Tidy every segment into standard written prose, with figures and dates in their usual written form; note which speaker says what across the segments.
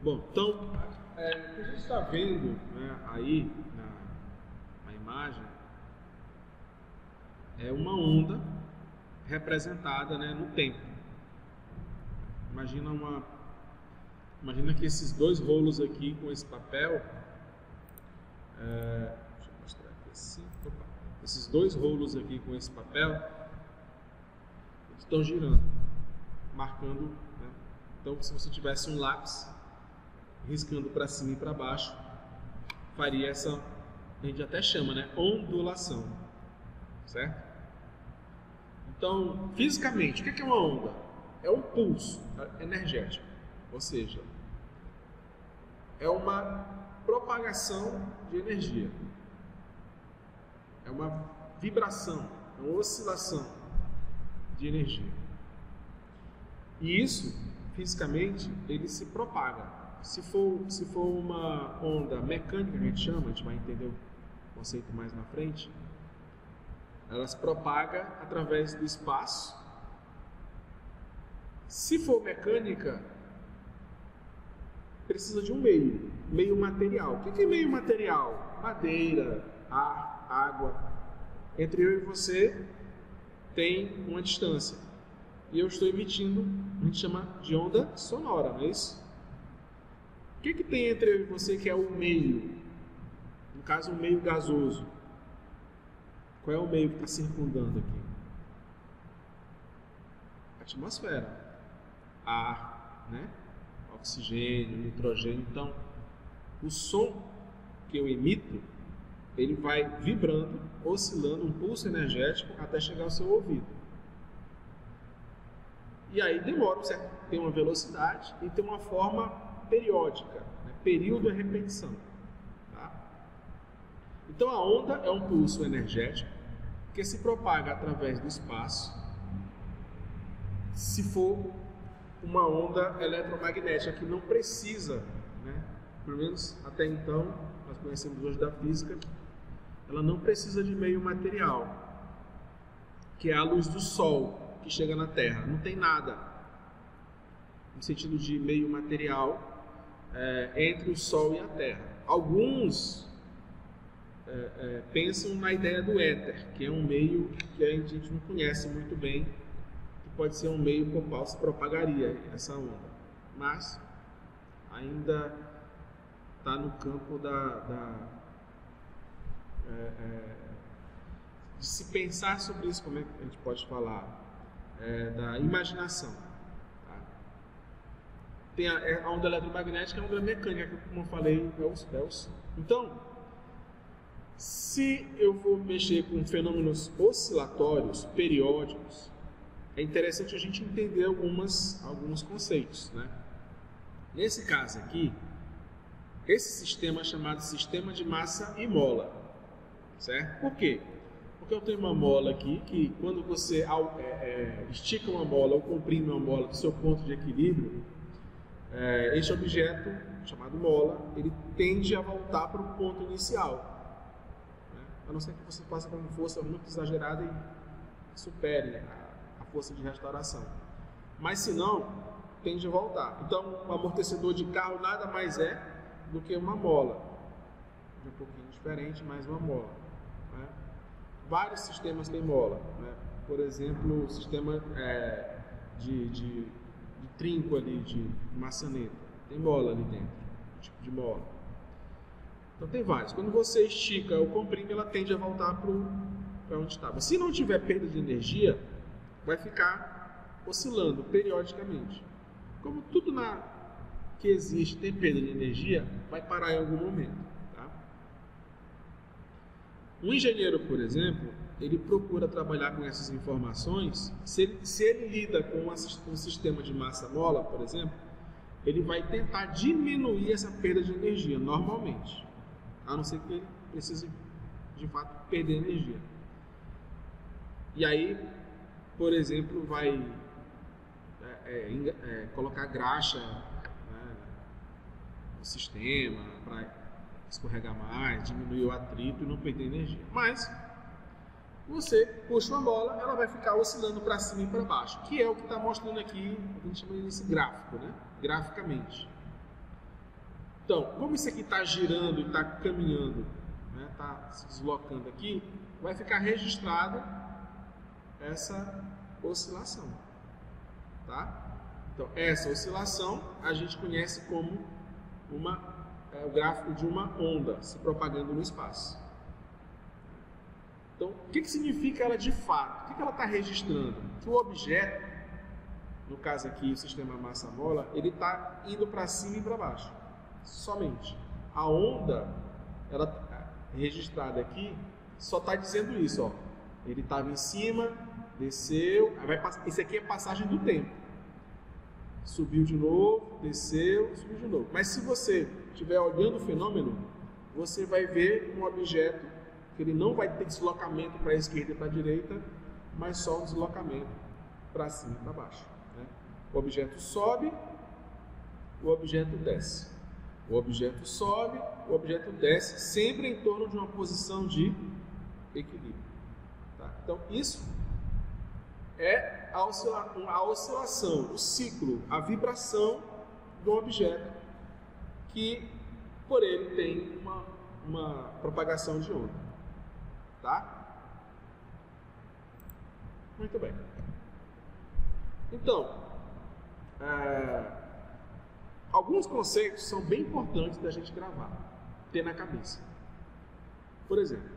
Speaker 1: Bom, então, o que a gente está vendo, né, aí na imagem é uma onda representada, né, no tempo. Imagina que esses dois rolos aqui com esse papel, deixa eu mostrar aqui assim, esses dois rolos aqui com esse papel estão girando, marcando, né? Então, se você tivesse um lápis riscando para cima e para baixo, faria essa, a gente até chama, né, ondulação, certo? Então, fisicamente, o que é uma onda? É um pulso energético, ou seja, é uma propagação de energia, é uma vibração, é uma oscilação de energia. E isso, fisicamente, ele se propaga. Se for uma onda mecânica, a gente chama, a gente vai entender o conceito mais na frente, ela se propaga através do espaço. Se for mecânica, precisa de um meio material. O que é meio material? Madeira, ar, água. Entre eu e você tem uma distância. E eu estou emitindo, a gente chama de onda sonora, não é isso? O que tem entre eu e você que é o meio? No caso, o meio gasoso. Qual é o meio que está circundando aqui? A atmosfera. Ar, né? Oxigênio, nitrogênio. Então, o som que eu emito, ele vai vibrando, oscilando, um pulso energético até chegar ao seu ouvido. E aí demora, certo? Tem uma velocidade e tem uma forma periódica, né? Período é repetição. Tá? Então a onda é um pulso energético que se propaga através do espaço. Se for uma onda eletromagnética que não precisa, né? Pelo menos até então, nós conhecemos hoje da física, ela não precisa de meio material, que é a luz do Sol que chega na Terra. Não tem nada, no sentido de meio material, entre o Sol e a Terra. Alguns pensam na ideia do éter, que é um meio que a gente não conhece muito bem, que pode ser um meio por qual se propagaria essa onda, mas ainda está no campo de se pensar sobre isso, como é que a gente pode falar, da imaginação. Tá? Tem a onda eletromagnética, a onda mecânica, como eu falei, é o som. Então, se eu for mexer com fenômenos oscilatórios, periódicos, é interessante a gente entender alguns conceitos, né? Nesse caso aqui, esse sistema é chamado sistema de massa e mola, certo? Por quê? Porque eu tenho uma mola aqui que, quando você estica uma mola ou comprime uma mola do seu ponto de equilíbrio, este objeto, chamado mola, ele tende a voltar para o ponto inicial, né? A não ser que você faça com uma força muito exagerada e supere a força de restauração. Mas se não, tende a voltar. Então, o amortecedor de carro nada mais é do que uma mola. Um pouquinho diferente, mas uma mola, né? Vários sistemas têm mola, né? Por exemplo, o sistema de trinco ali, de maçaneta, tem mola ali dentro, tipo de mola. Então tem vários. Quando você estica ou comprime, ela tende a voltar para onde estava. Se não tiver perda de energia, vai ficar oscilando periodicamente. Como tudo que existe tem perda de energia, vai parar em algum momento. Tá? Um engenheiro, por exemplo, ele procura trabalhar com essas informações. Se ele lida com um sistema de massa-mola, por exemplo, ele vai tentar diminuir essa perda de energia, normalmente. A não ser que ele precise, de fato, perder energia. E aí, por exemplo, vai colocar graxa, né, no sistema para escorregar mais, diminuir o atrito e não perder energia. Mas você puxa uma bola, ela vai ficar oscilando para cima e para baixo, que é o que está mostrando aqui, a gente chama desse gráfico, né? Graficamente. Então, como isso aqui está girando e está caminhando, está se deslocando aqui, vai ficar registrada essa oscilação, tá? Então, essa oscilação a gente conhece como o gráfico de uma onda se propagando no espaço. Então, o que significa ela de fato? O que ela está registrando? Que o objeto, no caso aqui o sistema massa-mola, ele está indo para cima e para baixo, somente. A onda, ela registrada aqui, só está dizendo isso, ó. Ele estava em cima, desceu, isso aqui é passagem do tempo. Subiu de novo, desceu, subiu de novo. Mas se você estiver olhando o fenômeno, você vai ver um objeto que ele não vai ter deslocamento para a esquerda e para a direita, mas só um deslocamento para cima e para baixo, né? O objeto sobe, o objeto desce. O objeto sobe, o objeto desce, sempre em torno de uma posição de equilíbrio. Tá? Então, isso é a oscilação, o ciclo, a vibração do objeto que, por ele, tem uma propagação de onda. Tá? Muito bem. Então, alguns conceitos são bem importantes da gente gravar, ter na cabeça. Por exemplo,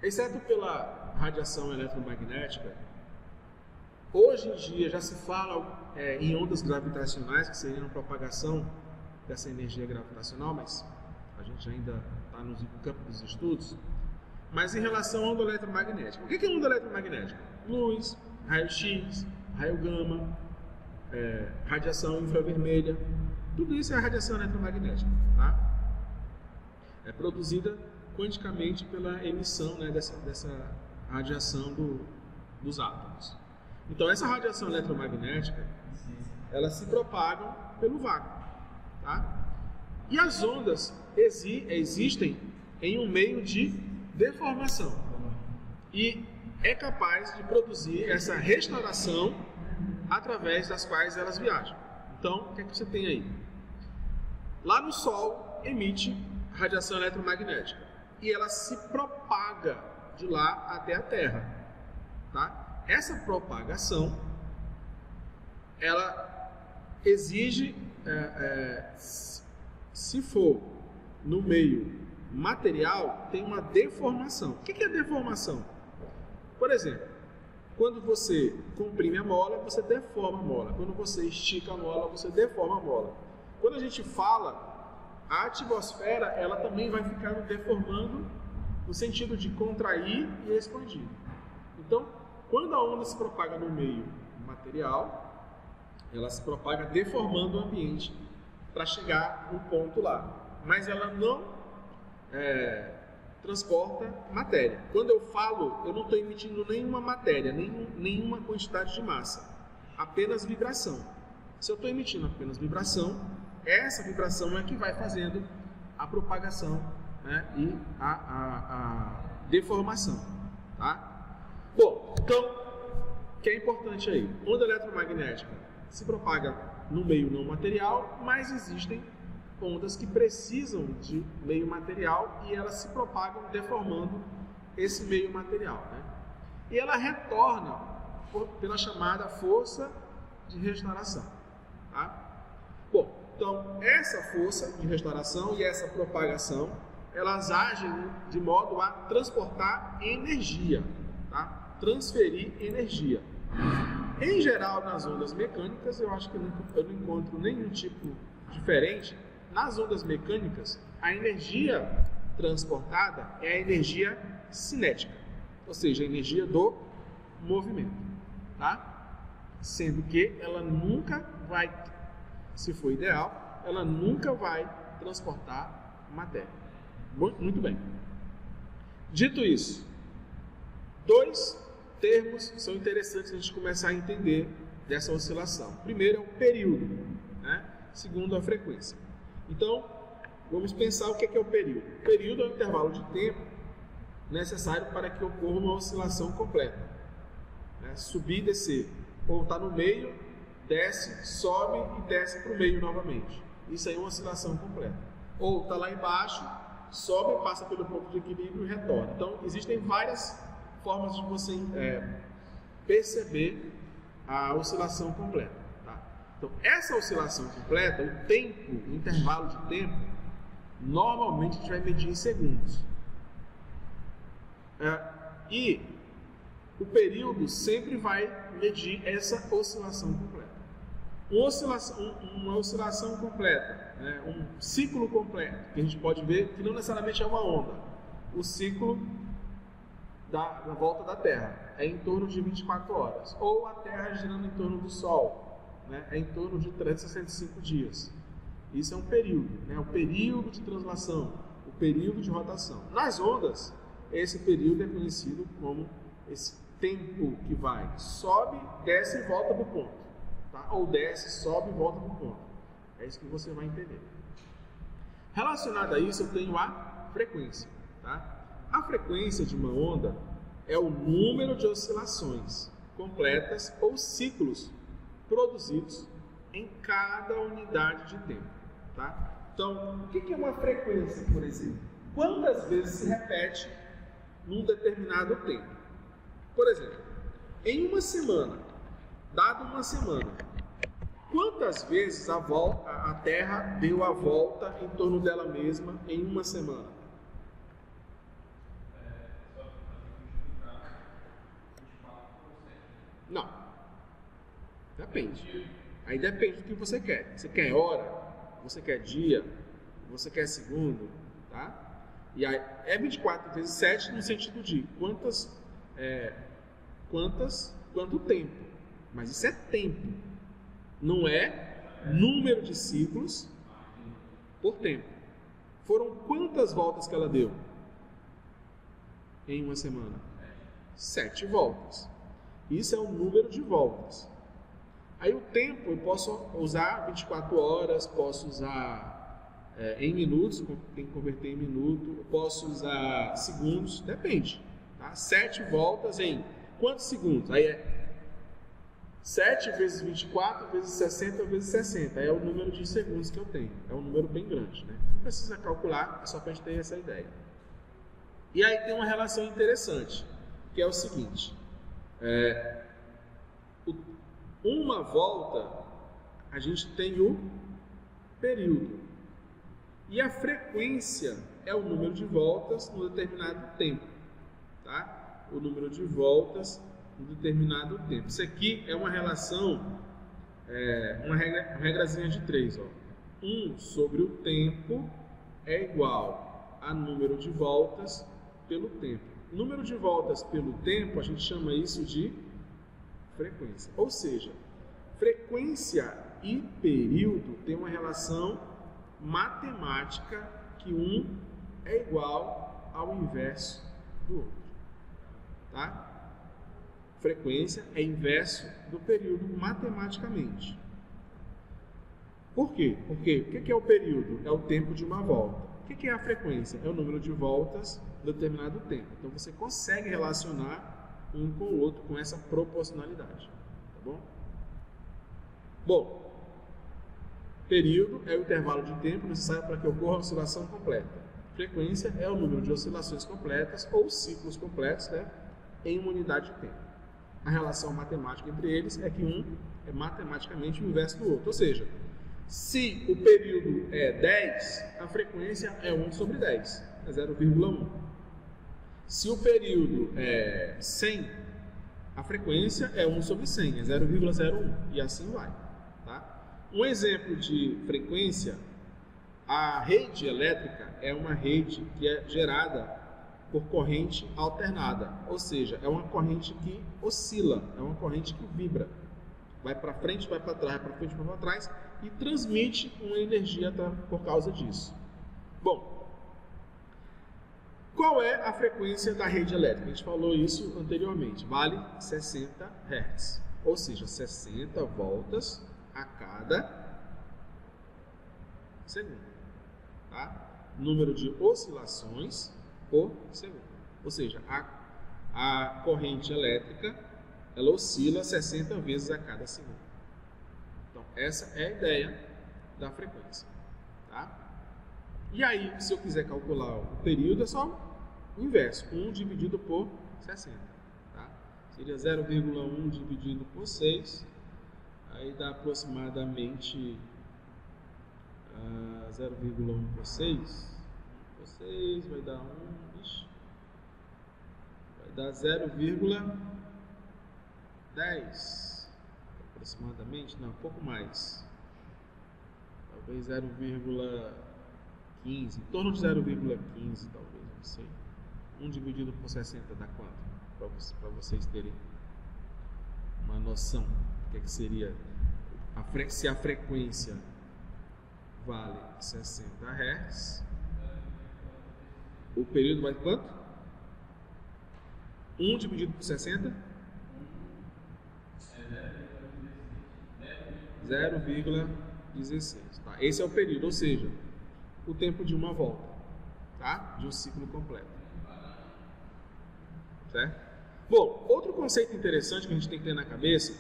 Speaker 1: exceto pela radiação eletromagnética, hoje em dia já se fala em ondas gravitacionais, que seriam a propagação dessa energia gravitacional, mas a gente ainda está no campo dos estudos. Mas em relação à onda eletromagnética, o que é onda eletromagnética? Luz, raio-x, raio gama, radiação infravermelha, tudo isso é radiação eletromagnética, tá? É produzida quanticamente pela emissão, né, dessa radiação dos átomos. Então, essa radiação eletromagnética, elas se propagam pelo vácuo, tá? E as ondas existem em um meio de deformação e é capaz de produzir essa restauração através das quais elas viajam. Então, o que é que você tem aí? Lá no Sol emite radiação eletromagnética e ela se propaga de lá até a Terra, tá? Essa propagação, ela exige, se for no meio material, tem uma deformação. O que é deformação? Por exemplo, quando você comprime a mola, você deforma a mola. Quando você estica a mola, você deforma a mola. Quando a gente fala, a atmosfera, ela também vai ficar deformando no sentido de contrair e expandir. Então, quando a onda se propaga no meio material, ela se propaga deformando o ambiente para chegar no ponto lá. Mas ela não transporta matéria. Quando eu falo, eu não estou emitindo nenhuma matéria, nenhuma quantidade de massa, apenas vibração. Se eu estou emitindo apenas vibração, essa vibração é que vai fazendo a propagação, né, e a deformação, tá? Bom, então, o que é importante aí? Onda eletromagnética se propaga no meio não material, mas existem ondas que precisam de meio material e elas se propagam deformando esse meio material, né? E ela retorna pela chamada força de restauração, tá? Bom, então essa força de restauração e essa propagação, elas agem de modo a transportar energia, tá? Transferir energia. Em geral, nas ondas mecânicas, eu acho que eu não encontro nenhum tipo diferente. Nas ondas mecânicas, a energia transportada é a energia cinética, ou seja, a energia do movimento, tá? Sendo que ela nunca vai, se for ideal, ela nunca vai transportar matéria. Muito bem. Dito isso, dois termos são interessantes a gente começar a entender dessa oscilação. Primeiro é o período, né? Segundo, a frequência. Então, vamos pensar o que é o período. O período é o intervalo de tempo necessário para que ocorra uma oscilação completa, né? Subir e descer. Ou está no meio, desce, sobe e desce para o meio novamente. Isso aí é uma oscilação completa. Ou está lá embaixo, sobe, passa pelo ponto de equilíbrio e retorna. Então, existem várias formas de você perceber a oscilação completa. Tá? Então, essa oscilação completa, o tempo, o intervalo de tempo, normalmente a gente vai medir em segundos. E o período sempre vai medir essa oscilação completa. Uma oscilação completa, né? Um ciclo completo, que a gente pode ver que não necessariamente é uma onda. O ciclo da volta da Terra é em torno de 24 horas. Ou a Terra girando em torno do Sol, né? É em torno de 365 dias. Isso é um período, né? O período de translação, o período de rotação. Nas ondas, esse período é conhecido como esse tempo que vai, sobe, desce e volta para o ponto. Tá? Ou desce, sobe e volta para o ponto. É isso que você vai entender. Relacionado a isso, eu tenho a frequência. Tá? A frequência de uma onda é o número de oscilações completas ou ciclos produzidos em cada unidade de tempo. Tá? Então, o que é uma frequência, por exemplo? Quantas vezes se repete num determinado tempo? Por exemplo, em uma semana, dado uma semana, quantas vezes a Terra deu a volta em torno dela mesma em uma semana? Não. Depende. Aí depende do que você quer. Você quer hora? Você quer dia? Você quer segundo? Tá? E aí é 24 vezes 7 no sentido de quanto tempo. Mas isso é tempo. Não é número de ciclos por tempo. Foram quantas voltas que ela deu em uma semana? 7 voltas. Isso é o número de voltas. Aí o tempo eu posso usar 24 horas, posso usar em minutos, tem que converter em minuto, eu posso usar segundos, depende. Tá? 7 voltas em quantos segundos? Aí é 7 vezes 24 vezes 60 vezes 60. É o número de segundos que eu tenho. É um número bem grande, né? Não precisa calcular, é só para a gente ter essa ideia. E aí tem uma relação interessante, que é o seguinte. Uma volta, a gente tem o período. E a frequência é o número de voltas no determinado tempo. Tá? O número de voltas no determinado tempo. Isso aqui é uma relação, uma regrazinha de 3. 1 sobre o tempo é igual a número de voltas pelo tempo. Número de voltas pelo tempo, a gente chama isso de frequência. Ou seja, frequência e período têm uma relação matemática que um é igual ao inverso do outro. Tá? Frequência é inverso do período matematicamente. Por quê? Porque o que é o período? É o tempo de uma volta. O que é a frequência? É o número de voltas em determinado tempo. Então você consegue relacionar um com o outro com essa proporcionalidade. Tá bom? Bom, período é o intervalo de tempo necessário para que ocorra a oscilação completa. Frequência é o número de oscilações completas ou ciclos completos, né, em uma unidade de tempo. A relação matemática entre eles é que um é matematicamente o inverso do outro. Ou seja, se o período é 10, a frequência é 1 sobre 10, é 0,1. Se o período é 100, a frequência é 1 sobre 100, é 0,01, e assim vai. Tá? Um exemplo de frequência, a rede elétrica é uma rede que é gerada por corrente alternada, ou seja, é uma corrente que oscila, é uma corrente que vibra. Vai para frente, vai para trás, vai para frente, vai para trás e transmite uma energia por causa disso. Bom, qual é a frequência da rede elétrica? A gente falou isso anteriormente, vale 60 Hz, ou seja, 60 voltas a cada segundo. Tá? Número de oscilações por segundo. Ou seja, a corrente elétrica ela oscila 60 vezes a cada segundo. Então, essa é a ideia da frequência. tá? E aí, se eu quiser calcular o período, é só o inverso, 1 dividido por 60, tá? Seria 0,1 dividido por 6, aí dá aproximadamente 0,1 por 6, vai dar 1, vai dar 0,10 aproximadamente, não, um pouco mais, talvez 0,15, em torno de 0,15 talvez, não sei. 1 dividido por 60 dá quanto? Para vocês terem uma noção do que seria se a frequência vale 60 Hz, o período vai quanto? 1 dividido por 60? 0,16. Tá? Esse é o período, ou seja, o tempo de uma volta, tá? De um ciclo completo. Certo? Bom, outro conceito interessante que a gente tem que ter na cabeça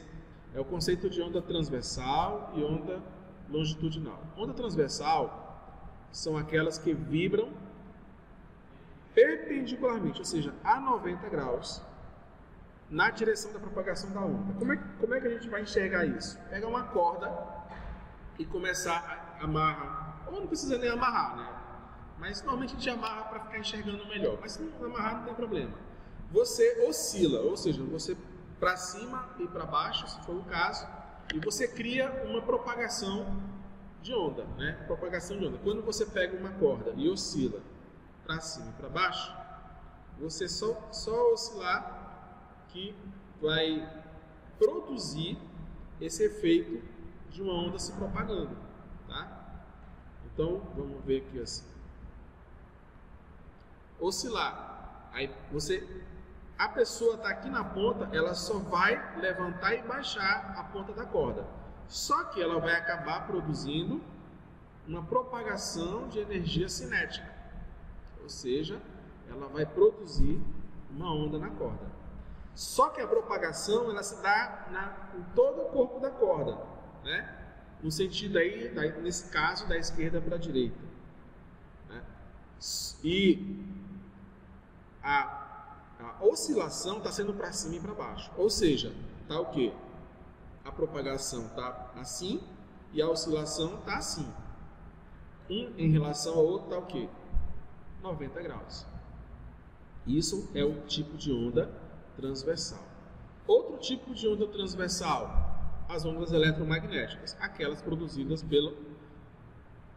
Speaker 1: é o conceito de onda transversal e onda longitudinal. Onda transversal são aquelas que vibram perpendicularmente, ou seja, a 90 graus na direção da propagação da onda. Como é que a gente vai enxergar isso? Pega uma corda e começar a amarrar, ou não precisa nem amarrar, né? Mas normalmente a gente amarra para ficar enxergando melhor, mas se não amarrar não tem problema. Você oscila, ou seja, você para cima e para baixo, se for o caso, e você cria uma propagação de onda, né? Propagação de onda. Quando você pega uma corda e oscila para cima e para baixo, você só oscilar que vai produzir esse efeito de uma onda se propagando, tá? Então, vamos ver aqui assim. Oscilar. Aí a pessoa está aqui na ponta, ela só vai levantar e baixar a ponta da corda. Só que ela vai acabar produzindo uma propagação de energia cinética. Ou seja, ela vai produzir uma onda na corda. Só que a propagação ela se dá em todo o corpo da corda, né? No sentido aí, nesse caso, da esquerda para a direita, né? E a oscilação está sendo para cima e para baixo. Ou seja, está o quê? A propagação está assim e a oscilação está assim. Um em relação ao outro está o quê? 90 graus. Isso é o tipo de onda transversal. Outro tipo de onda transversal, as ondas eletromagnéticas, aquelas produzidas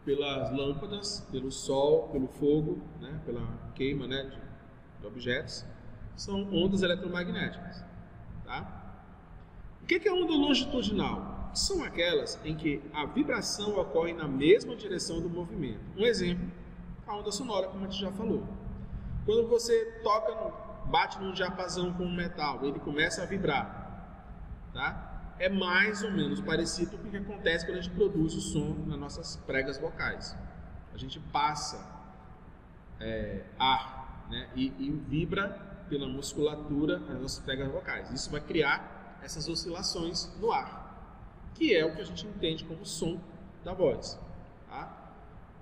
Speaker 1: pelas lâmpadas, pelo sol, pelo fogo, né, pela queima, né, de objetos, são ondas eletromagnéticas. Tá? O que é onda longitudinal? São aquelas em que a vibração ocorre na mesma direção do movimento. Um exemplo, a onda sonora, como a gente já falou. Quando você bate num diapasão com um metal, ele começa a vibrar, tá? É mais ou menos parecido com o que acontece quando a gente produz o som nas nossas pregas vocais. A gente passa ar, né? e vibra pela musculatura nas nossas pregas vocais. Isso vai criar essas oscilações no ar, que é o que a gente entende como som da voz, tá?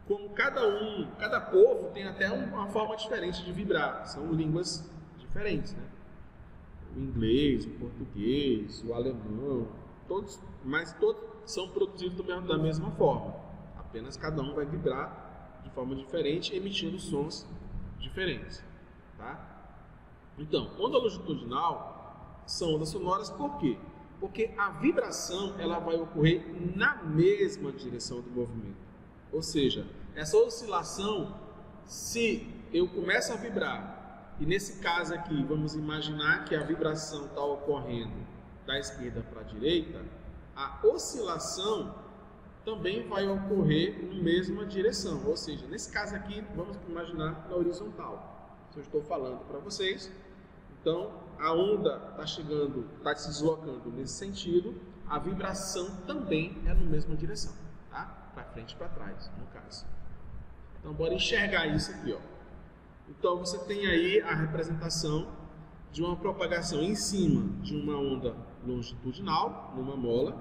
Speaker 1: Como cada povo tem até uma forma diferente de vibrar, são línguas diferentes, né? O inglês, o português, o alemão, todos são produzidos da mesma forma, apenas cada um vai vibrar de forma diferente, emitindo sons diferentes, tá? Então, onda longitudinal são ondas sonoras, por quê? Porque a vibração ela vai ocorrer na mesma direção do movimento. Ou seja, essa oscilação, se eu começo a vibrar, e nesse caso aqui, vamos imaginar que a vibração está ocorrendo da esquerda para a direita, a oscilação também vai ocorrer na mesma direção. Ou seja, nesse caso aqui, vamos imaginar na horizontal. Se eu estou falando para vocês, então a onda está se deslocando nesse sentido, a vibração também é na mesma direção, tá? Para frente e para trás, no caso. Então, bora enxergar isso aqui, ó. Então, você tem aí a representação de uma propagação em cima de uma onda longitudinal, numa mola,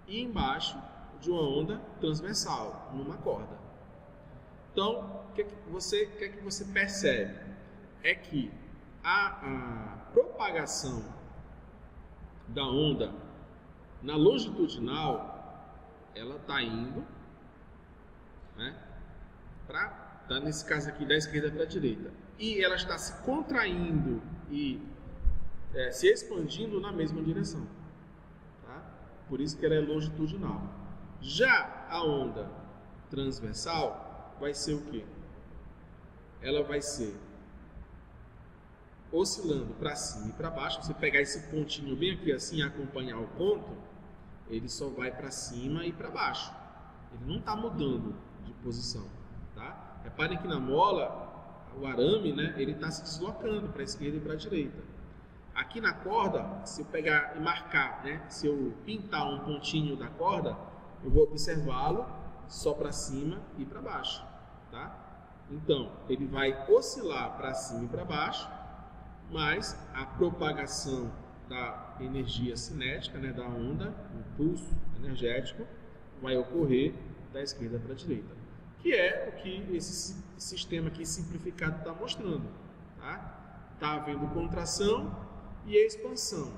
Speaker 1: e embaixo de uma onda transversal, numa corda. Então, o que é que você percebe? É que a propagação da onda na longitudinal, ela está indo, né, tá nesse caso aqui da esquerda para a direita, e ela está se contraindo e se expandindo na mesma direção, tá? Por isso que ela é longitudinal. Já a onda transversal vai ser o quê? Ela vai ser oscilando para cima e para baixo. Você pegar esse pontinho bem aqui assim e acompanhar o ponto, ele só vai para cima e para baixo. Ele não está mudando de posição, tá? Reparem que na mola, o arame, né, ele está se deslocando para a esquerda e para a direita. Aqui na corda, se eu pegar e marcar, né, se eu pintar um pontinho da corda, eu vou observá-lo só para cima e para baixo, tá? Então, ele vai oscilar para cima e para baixo, mas a propagação da energia cinética, né, da onda, o impulso energético, vai ocorrer da esquerda para a direita, que é o que esse sistema aqui simplificado está mostrando, tá? Está havendo contração e expansão,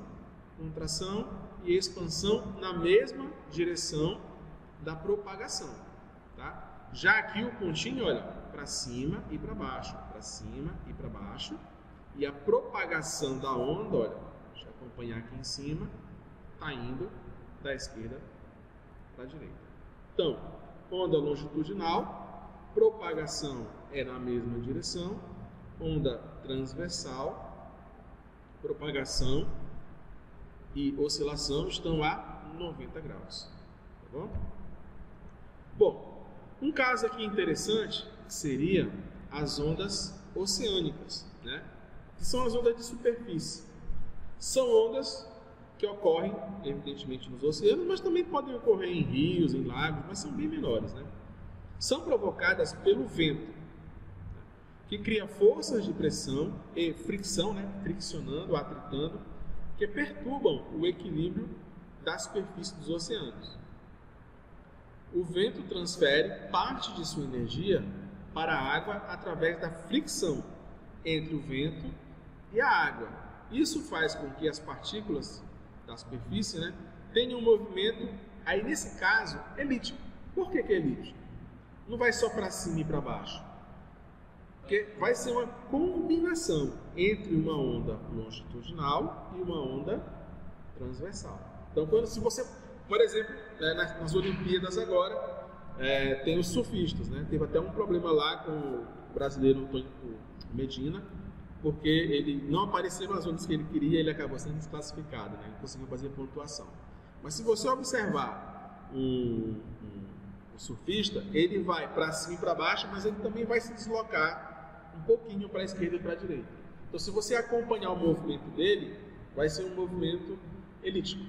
Speaker 1: contração e expansão na mesma direção da propagação, tá? Já aqui o pontinho, olha, para cima e para baixo, para cima e para baixo, e a propagação da onda, olha, deixa eu acompanhar aqui em cima, está indo da esquerda para a direita. Então, onda longitudinal, propagação é na mesma direção, onda transversal, propagação e oscilação estão a 90 graus. Tá bom? Bom, um caso aqui interessante seria as ondas oceânicas, né? Que são as ondas de superfície. São ondas que ocorrem, evidentemente, nos oceanos, mas também podem ocorrer em rios, em lagos, mas são bem menores, né? São provocadas pelo vento, que cria forças de pressão e fricção, né? Friccionando, atritando, que perturbam o equilíbrio da superfície dos oceanos. O vento transfere parte de sua energia para a água através da fricção entre o vento e a água. Isso faz com que as partículas da superfície, né, tenham um movimento, aí nesse caso, elíptico. Por que é elíptico? Não vai só para cima e para baixo. Porque vai ser uma combinação entre uma onda longitudinal e uma onda transversal. Então, se você, por exemplo, nas Olimpíadas agora, tem os surfistas, né? Teve até um problema lá com o brasileiro Antônio Medina, porque ele não apareceu nas ondas que ele queria, ele acabou sendo desclassificado, né? Não conseguiu fazer pontuação. Mas se você observar o surfista, ele vai para cima e para baixo, mas ele também vai se deslocar um pouquinho para a esquerda e para a direita. Então, se você acompanhar o movimento dele, vai ser um movimento elíptico.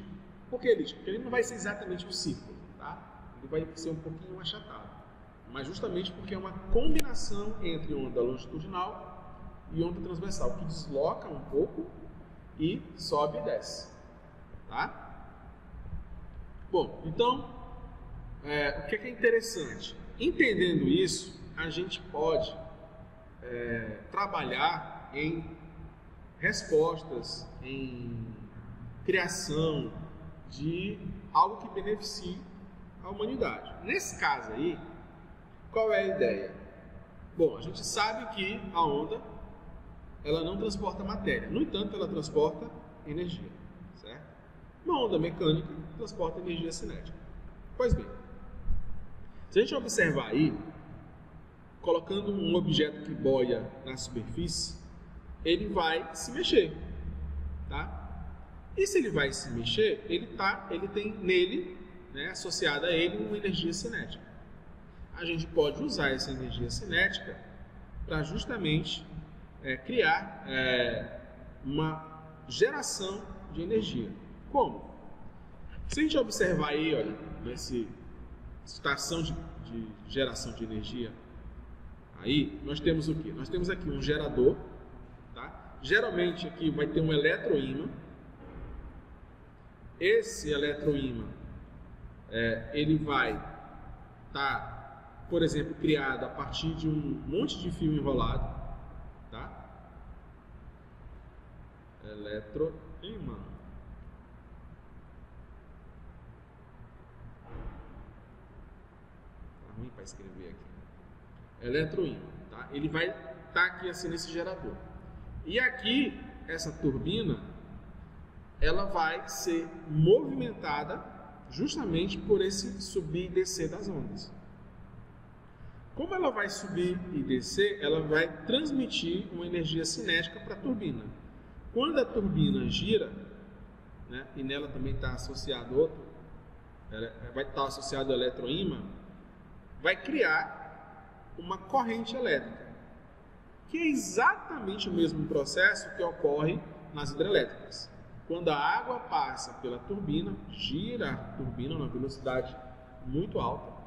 Speaker 1: Por que elíptico? Porque ele não vai ser exatamente um círculo, tá? Ele vai ser um pouquinho achatado. Mas justamente porque é uma combinação entre onda longitudinal e onda transversal, que desloca um pouco e sobe e desce, tá? Bom, então, o que é interessante? Entendendo isso, a gente pode trabalhar em respostas, em criação de algo que beneficie a humanidade. Nesse caso aí, qual é a ideia? Bom, a gente sabe que a onda, ela não transporta matéria, no entanto, ela transporta energia, certo? Uma onda mecânica transporta energia cinética. Pois bem, se a gente observar aí, colocando um objeto que boia na superfície, ele vai se mexer, tá? E se ele vai se mexer, ele tem nele, né, associada a ele, uma energia cinética. A gente pode usar essa energia cinética para justamente criar uma geração de energia. Como? Se a gente observar aí, olha, nessa estação de geração de energia, aí nós temos o quê? Nós temos aqui um gerador, tá? Geralmente aqui vai ter um eletroímã. Esse eletroímã, ele vai estar por exemplo, criado a partir de um monte de fio enrolado, tá? Eletroímã. Tá ruim para escrever aqui. Eletroímã, tá? Ele vai estar aqui assim nesse gerador. E aqui, essa turbina, ela vai ser movimentada justamente por esse subir e descer das ondas. Como ela vai subir e descer, ela vai transmitir uma energia cinética para a turbina. Quando a turbina gira, né, e nela também está associado outro, vai estar associado ao eletroímã, vai criar uma corrente elétrica, que é exatamente o mesmo processo que ocorre nas hidrelétricas. Quando a água passa pela turbina, gira a turbina na velocidade muito alta,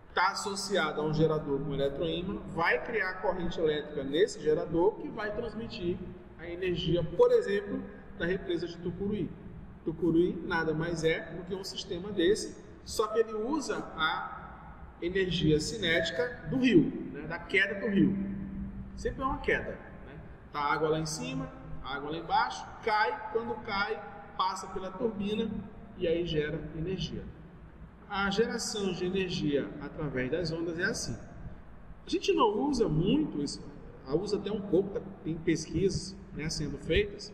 Speaker 1: está associada a um gerador com eletroímã, vai criar corrente elétrica nesse gerador que vai transmitir a energia, por exemplo, da represa de Tucuruí. Tucuruí nada mais é do que um sistema desse, só que ele usa a energia cinética do rio, né, da queda do rio. Sempre é uma queda, né? Tá a água lá em cima, a água lá embaixo, cai, quando cai, passa pela turbina e aí gera energia. A geração de energia através das ondas é assim. A gente não usa muito isso, usa até um pouco, tem pesquisas, né, sendo feitas,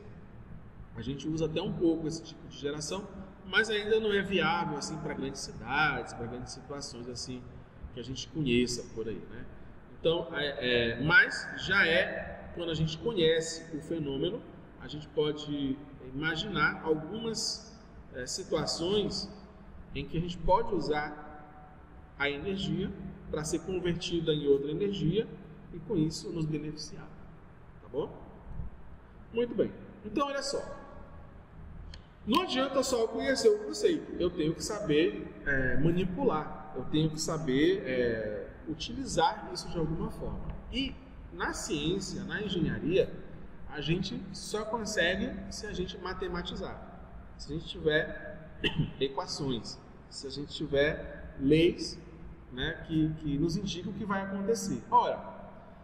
Speaker 1: a gente usa até um pouco esse tipo de geração, mas ainda não é viável assim para grandes cidades, para grandes situações assim que a gente conheça por aí, né? Então, mas já quando a gente conhece o fenômeno, a gente pode imaginar algumas situações em que a gente pode usar a energia para ser convertida em outra energia e com isso nos beneficiar, tá bom? Muito bem, então olha só, não adianta só eu conhecer o conceito, eu tenho que saber manipular, eu tenho que saber utilizar isso de alguma forma. E na ciência, na engenharia, a gente só consegue se a gente matematizar, se a gente tiver equações, se a gente tiver leis, né, que nos indicam o que vai acontecer. Ora,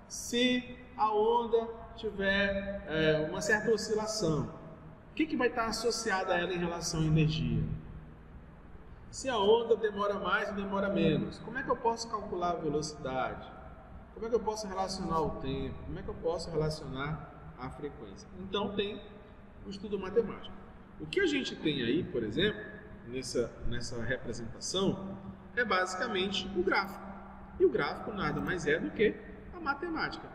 Speaker 1: se a onda tiver uma certa oscilação, o que vai estar associado a ela em relação à energia? Se a onda demora mais ou demora menos, como é que eu posso calcular a velocidade? Como é que eu posso relacionar o tempo? Como é que eu posso relacionar a frequência? Então tem o estudo matemático. O que a gente tem aí, por exemplo, nessa representação, é basicamente o gráfico. E o gráfico nada mais é do que a matemática.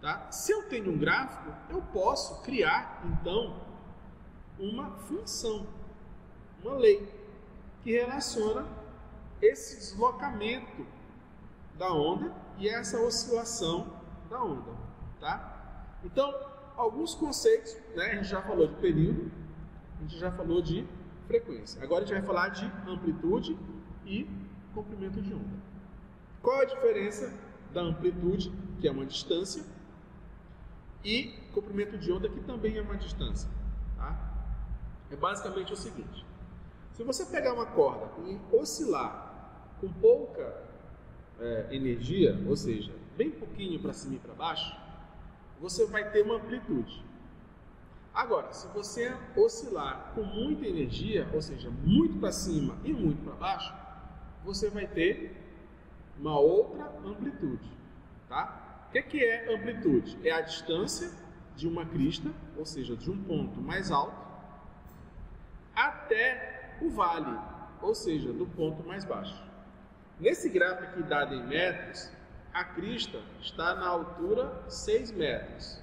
Speaker 1: Tá? Se eu tenho um gráfico, eu posso criar, então, uma função, uma lei, que relaciona esse deslocamento da onda e essa oscilação da onda. Tá? Então, alguns conceitos, né? A gente já falou de período, a gente já falou de frequência. Agora a gente vai falar de amplitude e comprimento de onda. Qual é a diferença da amplitude, que é uma distância, e comprimento de onda, que também é uma distância? Tá? É basicamente o seguinte: se você pegar uma corda e oscilar com pouca energia, ou seja, bem pouquinho para cima e para baixo, você vai ter uma amplitude. Agora, se você oscilar com muita energia, ou seja, muito para cima e muito para baixo, você vai ter uma outra amplitude. Tá? O que é amplitude? É a distância de uma crista, ou seja, de um ponto mais alto, até o vale, ou seja, do ponto mais baixo. Nesse gráfico aqui dado em metros, a crista está na altura 6 metros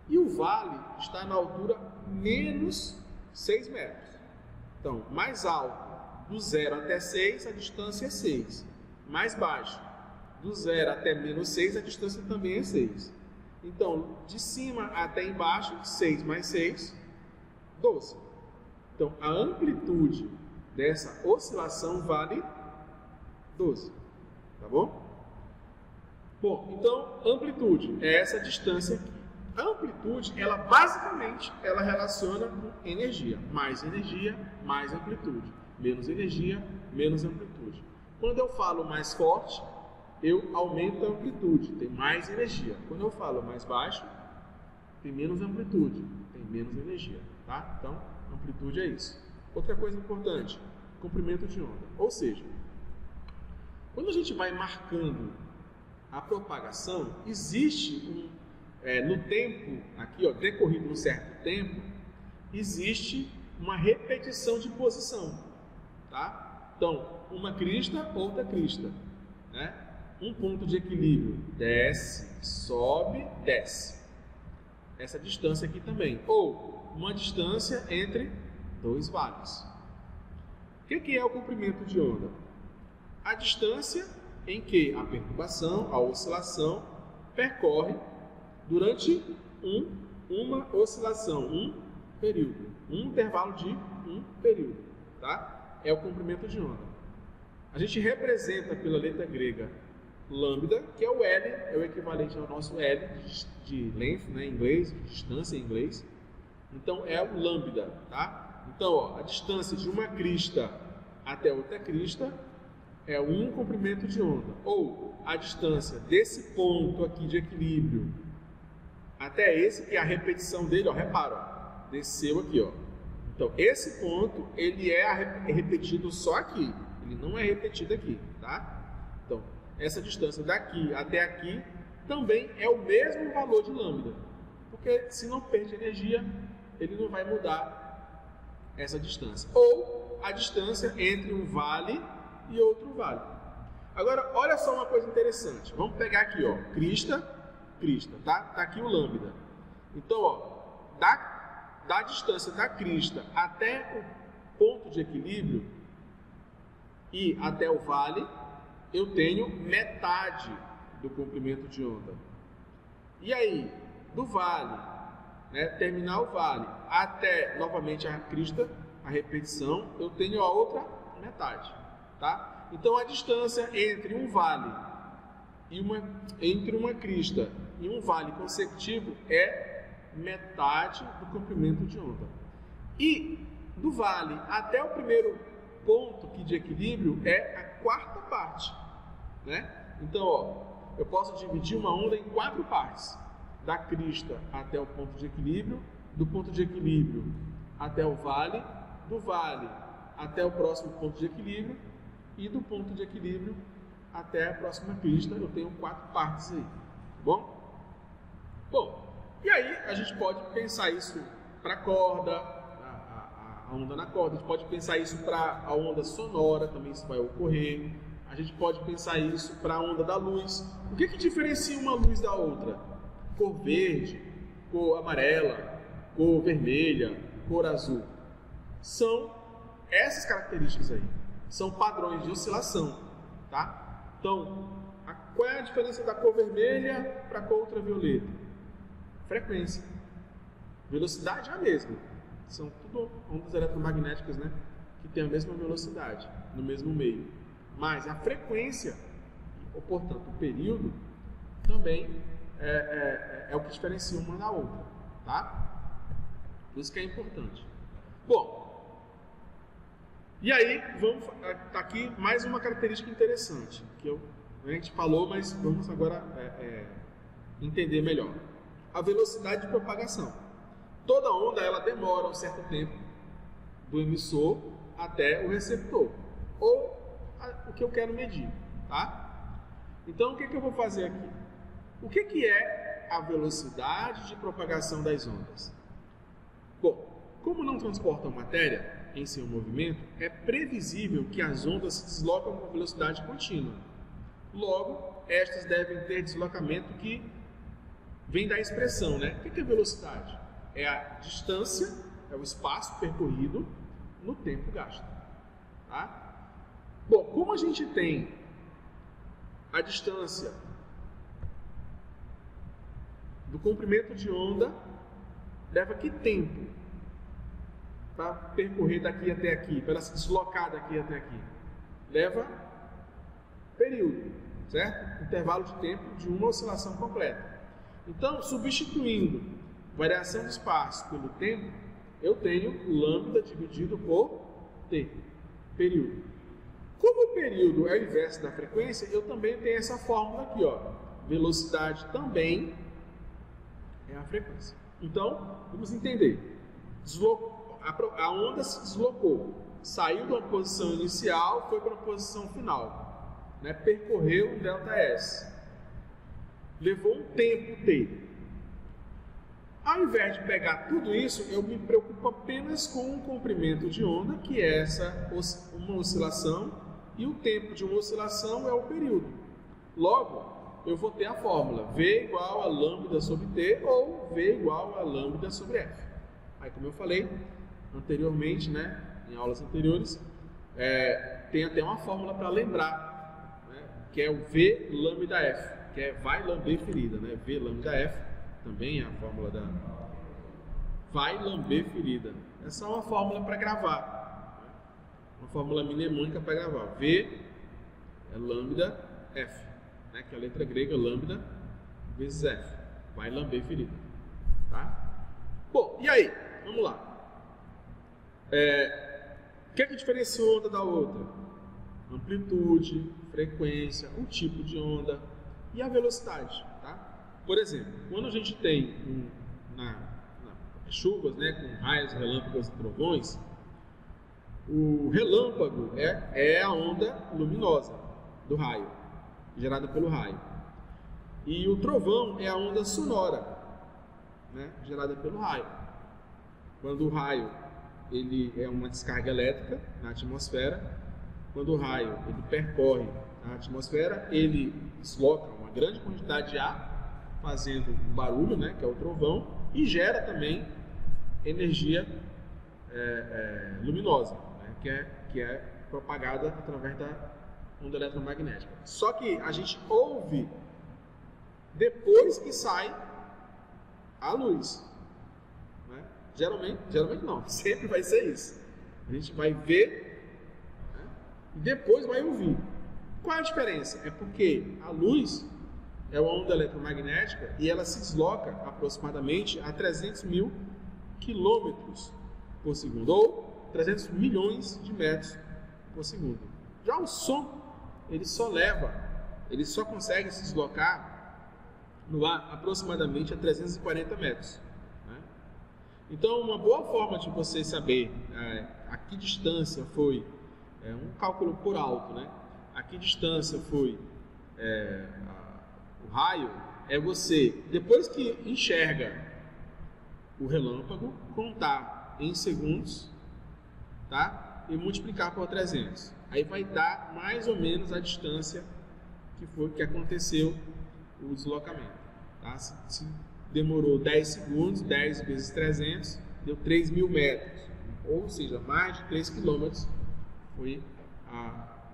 Speaker 1: e o vale está na altura menos 6 metros. Então, mais alto, do 0 até 6, a distância é 6. Mais baixo, do 0 até menos 6, a distância também é 6. Então, de cima até embaixo, 6 mais 6, 12. Então, a amplitude dessa oscilação vale 12. Tá bom? Bom, então, amplitude é essa distância aqui. A amplitude, ela basicamente, ela relaciona com energia. Mais energia, mais amplitude. Menos energia, menos amplitude. Quando eu falo mais forte, eu aumento a amplitude, tem mais energia. Quando eu falo mais baixo, tem menos amplitude, tem menos energia, tá? Então, amplitude é isso. Outra coisa importante, comprimento de onda. Ou seja, quando a gente vai marcando a propagação, existe no tempo, aqui, decorrido um certo tempo, existe uma repetição de posição, tá? Então, uma crista, outra crista, né? Um ponto de equilíbrio, desce, sobe, desce. Essa distância aqui também. Ou uma distância entre dois vales. O que é o comprimento de onda? A distância em que a perturbação, a oscilação, percorre durante uma oscilação, um período, um intervalo de um período, tá? É o comprimento de onda. A gente representa pela letra grega lambda, que é o L, é o equivalente ao nosso L de length, né, em inglês, de distância em inglês. Então é o lambda, tá? Então, a distância de uma crista até outra crista é um comprimento de onda. Ou a distância desse ponto aqui de equilíbrio até esse, que é a repetição dele, repara, desceu aqui, Então, esse ponto, ele é repetido só aqui, ele não é repetido aqui, tá? Então, essa distância daqui até aqui também é o mesmo valor de lambda, porque se não perde energia, ele não vai mudar essa distância. Ou a distância entre um vale e outro vale. Agora, olha só uma coisa interessante. Vamos pegar aqui, crista, tá? Tá aqui o lambda. Então, da distância da crista até o ponto de equilíbrio e até o vale, eu tenho metade do comprimento de onda. E aí, do vale, né, terminar o vale até novamente a crista, a repetição, eu tenho a outra metade, tá? Então a distância entre um vale e entre uma crista e um vale consecutivo é metade do comprimento de onda. E do vale até o primeiro ponto aqui de equilíbrio é a quarta parte, né? Então, eu posso dividir uma onda em 4 partes. Da crista até o ponto de equilíbrio, do ponto de equilíbrio até o vale, do vale até o próximo ponto de equilíbrio e do ponto de equilíbrio até a próxima crista. Eu tenho 4 partes aí, tá bom? Bom, e aí a gente pode pensar isso para a corda, a onda na corda, a gente pode pensar isso para a onda sonora, também isso vai ocorrer. A gente pode pensar isso para a onda da luz. O que diferencia uma luz da outra? Cor verde, cor amarela, cor vermelha, cor azul. São essas características aí. São padrões de oscilação, tá? Então, qual é a diferença da cor vermelha para a cor ultravioleta? Frequência. Velocidade é a mesma. São tudo ondas eletromagnéticas, né? Que têm a mesma velocidade, no mesmo meio. Mas a frequência, ou portanto o período, também é o que diferencia uma da outra, tá? Por isso que é importante. Bom, e aí, tá aqui mais uma característica interessante, que a gente falou, mas vamos agora entender melhor. A velocidade de propagação. Toda onda, ela demora um certo tempo do emissor até o receptor, ou o que eu quero medir, tá? Então, o que eu vou fazer aqui? O que é a velocidade de propagação das ondas? Bom, como não transportam matéria em seu movimento, é previsível que as ondas se deslocam com velocidade contínua. Logo, estas devem ter deslocamento que vem da expressão, né? O que é velocidade? É a distância, é o espaço percorrido no tempo gasto, tá? Bom, como a gente tem a distância do comprimento de onda, leva que tempo para percorrer daqui até aqui, para se deslocar daqui até aqui? Leva período, certo? Intervalo de tempo de uma oscilação completa. Então, substituindo variação de espaço pelo tempo, eu tenho lambda dividido por t, período. Como o período é o inverso da frequência, eu também tenho essa fórmula aqui, ó. Velocidade também é a frequência. Então, vamos entender. A onda se deslocou, saiu de uma posição inicial, foi para a posição final, né? Percorreu um ΔS. Levou um tempo T. Ao invés de pegar tudo isso, eu me preocupo apenas com o comprimento de onda, que é uma oscilação, e o tempo de uma oscilação é o período. Logo, eu vou ter a fórmula V igual a lambda sobre T ou V igual a lambda sobre F. Aí, como eu falei anteriormente, né, em aulas anteriores, tem até uma fórmula para lembrar, né, que é o V lambda F, que é vai lamber ferida, né? V lambda F também é a fórmula da vai lamber ferida. Essa é uma fórmula para gravar, né? Uma fórmula mnemônica para gravar. V é lambda F, né? Que é a letra grega lambda vezes F. Vai lamber ferida, tá? Bom, e aí? Vamos lá. O que é que diferencia uma onda da outra? Amplitude, frequência, o tipo de onda e a velocidade, tá? Por exemplo, quando a gente tem chuvas, né, com raios, relâmpagos e trovões, o relâmpago é a onda luminosa do raio, gerada pelo raio. E o trovão é a onda sonora, né, gerada pelo raio. Quando o raio ele é uma descarga elétrica na atmosfera, quando o raio ele percorre a atmosfera, ele desloca uma grande quantidade de ar, fazendo um barulho, né, que é o trovão, e gera também energia luminosa, né, que é propagada através da onda eletromagnética. Só que a gente ouve depois que sai a luz, né? Geralmente não, sempre vai ser isso. A gente vai ver, né, e depois vai ouvir. Qual é a diferença? É porque a luz é uma onda eletromagnética e ela se desloca aproximadamente a 300 mil quilômetros por segundo, ou 300 milhões de metros por segundo. Já o som, ele só consegue se deslocar no ar aproximadamente a 340 metros. Né? Então, uma boa forma de você saber a que distância foi, um cálculo por alto, né? A que distância foi o raio, é você, depois que enxerga o relâmpago, contar em segundos, tá? E multiplicar por 300. Aí vai dar mais ou menos a distância que aconteceu o deslocamento. Tá? Se demorou 10 segundos, 10 vezes 300, deu 3.000 metros. Ou seja, mais de 3 quilômetros foi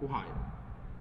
Speaker 1: o raio.